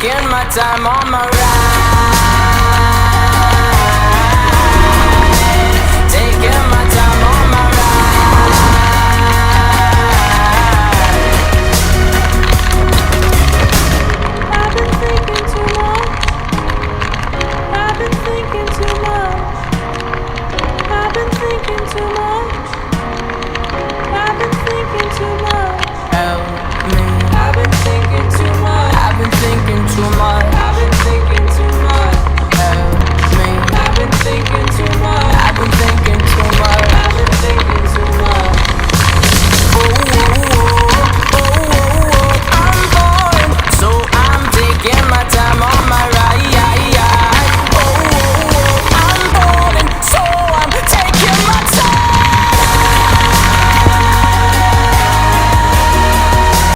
taking my time on my ride. Taking my time on my ride. I've been thinking too much. I've been thinking too much. I've been thinking too much. I've been thinking too much. Help me. I've been thinking too much. I've been thinking too much.